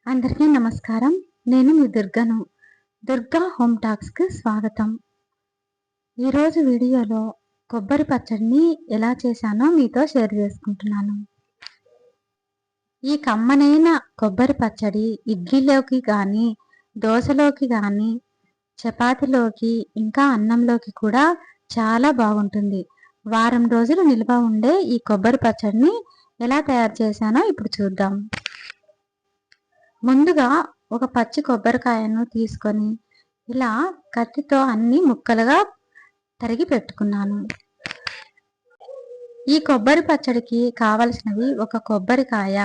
అందరికీ నమస్కారం. నేను మీ దుర్గను. దుర్గా హోమ్ టాక్స్‌కి స్వాగతం. ఈరోజు వీడియోలో కొబ్బరి పచ్చడిని ఎలా చేశానో మీతో షేర్ చేసుకుంటున్నాను. ఈ కమ్మనైన కొబ్బరి పచ్చడి ఇడ్లీలోకి కానీ, దోసలోకి కానీ, చపాతీలోకి ఇంకా అన్నంలోకి కూడా చాలా బాగుంటుంది. వారం రోజులు నిల్వ ఉండే ఈ కొబ్బరి పచ్చడిని ఎలా తయారు చేశానో ఇప్పుడు చూద్దాం. ముందుగా ఒక పచ్చి కొబ్బరికాయను తీసుకొని ఇలా కత్తితో అన్ని ముక్కలుగా తరిగి పెట్టుకున్నాను. ఈ కొబ్బరి పచ్చడికి కావలసినవి ఒక కొబ్బరికాయ,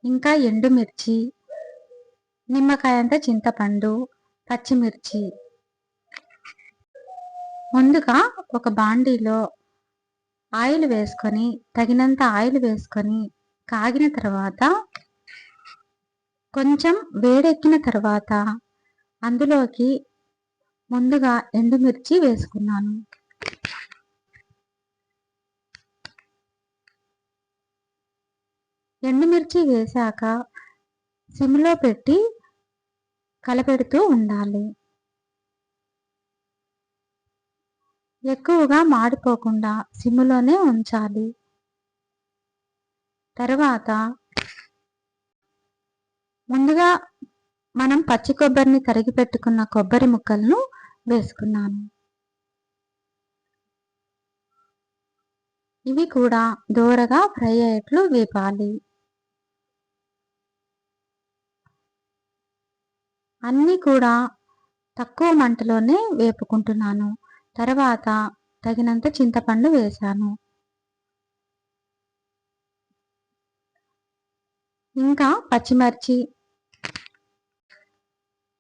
ఇంకా ఎండుమిర్చి, నిమ్మకాయంత చింతపండు, పచ్చిమిర్చి. ముందుగా ఒక బాండీలో ఆయిల్ వేసుకొని తగినంత ఆయిల్ వేసుకొని కాగిన తర్వాత కొంచెం వేడెక్కిన తర్వాత అందులోకి ముందుగా ఎండుమిర్చి వేసుకున్నాను. ఎండుమిర్చి వేశాక సిమ్లో పెట్టి కలపెడుతూ ఉండాలి. ఎక్కువగా మాడిపోకుండా సిమ్లోనే ఉంచాలి. తర్వాత ముందుగా మనం పచ్చి కొబ్బరిని తరిగి పెట్టుకున్న కొబ్బరి ముక్కలను వేసుకున్నాను. ఇవి కూడా దోరగా ఫ్రై అయ్యేట్లు వేపాలి. అన్నీ కూడా తక్కువ మంటలోనే వేపుకుంటున్నాను. తర్వాత తగినంత చింతపండు వేశాను. ఇంకా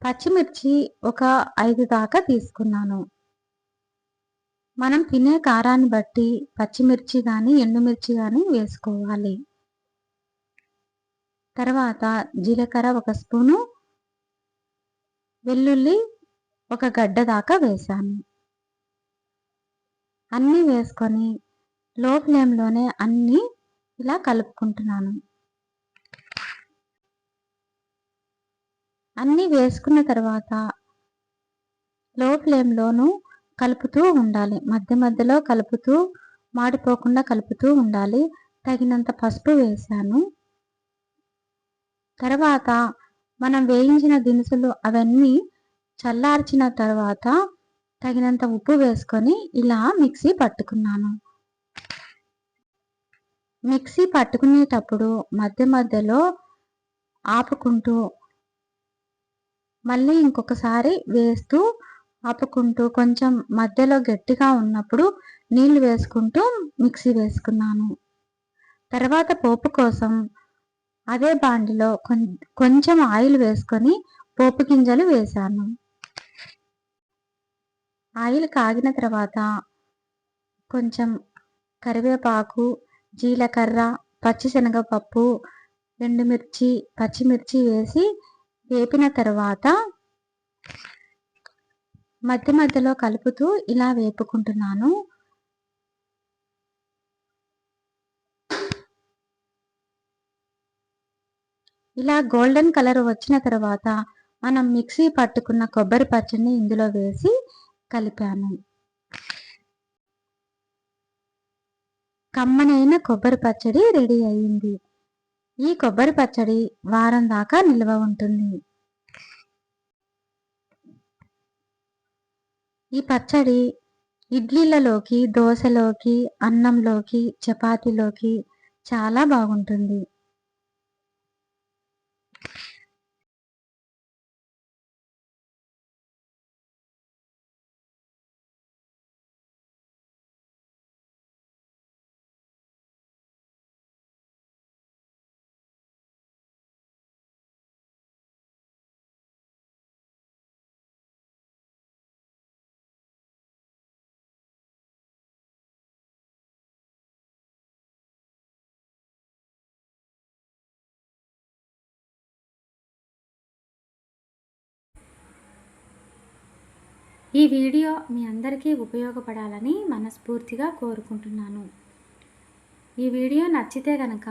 పచ్చిమిర్చి ఒక 5 దాకా తీసుకున్నాను. మనం తినే కారాన్ని బట్టి పచ్చిమిర్చి కానీ ఎండుమిర్చి కానీ వేసుకోవాలి. తర్వాత జీలకర్ర ఒక స్పూను, వెల్లుల్లి ఒక గడ్డ దాకా వేశాను. అన్నీ వేసుకొని లో ఫ్లేమ్లోనే అన్నీ ఇలా కలుపుకుంటున్నాను. అన్నీ వేసుకున్న తర్వాత లో ఫ్లేమ్లోనూ కలుపుతూ ఉండాలి. మధ్య మధ్యలో కలుపుతూ మాడిపోకుండా కలుపుతూ ఉండాలి. తగినంత పసుపు వేశాను. తర్వాత మనం వేయించిన దినుసులు అవన్నీ చల్లార్చిన తర్వాత తగినంత ఉప్పు వేసుకొని ఇలా మిక్సీ పట్టుకున్నాను. మిక్సీ పట్టుకునేటప్పుడు మధ్య మధ్యలో ఆపుకుంటూ మళ్ళీ ఇంకొకసారి వేస్తూ ఆపుకుంటూ కొంచెం మధ్యలో గట్టిగా ఉన్నప్పుడు నీళ్లు వేసుకుంటూ మిక్సీ వేసుకున్నాను. తర్వాత పోపు కోసం అదే బాండిలో కొంచెం ఆయిల్ వేసుకొని పోపు గింజలు వేశాను. ఆయిల్ కాగిన తర్వాత కొంచెం కరివేపాకు, జీలకర్ర, పచ్చిశనగపప్పు, ఎండుమిర్చి, పచ్చిమిర్చి వేసి వేపిన తర్వాత మధ్య మధ్యలో కలుపుతూ ఇలా వేపుకుంటున్నాను. ఇలా గోల్డెన్ కలర్ వచ్చిన తర్వాత మనం మిక్సీ పట్టుకున్న కొబ్బరి పచ్చడిని ఇందులో వేసి కలిపాను. కమ్మనైన కొబ్బరి పచ్చడి రెడీ అయింది. ఈ కొబ్బరి పచ్చడి వారం దాకా నిల్వ ఉంటుంది. ఈ పచ్చడి ఇడ్లీలలోకి, దోసలోకి, అన్నంలోకి, చపాతీలోకి చాలా బాగుంటుంది. ఈ వీడియో మీ అందరికీ ఉపయోగపడాలని మనస్ఫూర్తిగా కోరుకుంటున్నాను. ఈ వీడియో నచ్చితే కనుక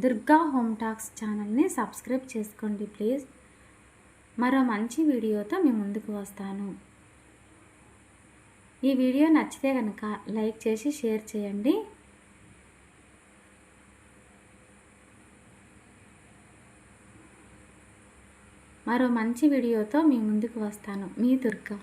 దుర్గా హోమ్ టాక్స్ ఛానల్ని సబ్స్క్రైబ్ చేసుకోండి ప్లీజ్. మరో మంచి వీడియోతో మీ ముందుకు వస్తాను. ఈ వీడియో నచ్చితే కనుక లైక్ చేసి షేర్ చేయండి. మరో మంచి వీడియోతో మీ ముందుకు వస్తాను. మీ దుర్గా.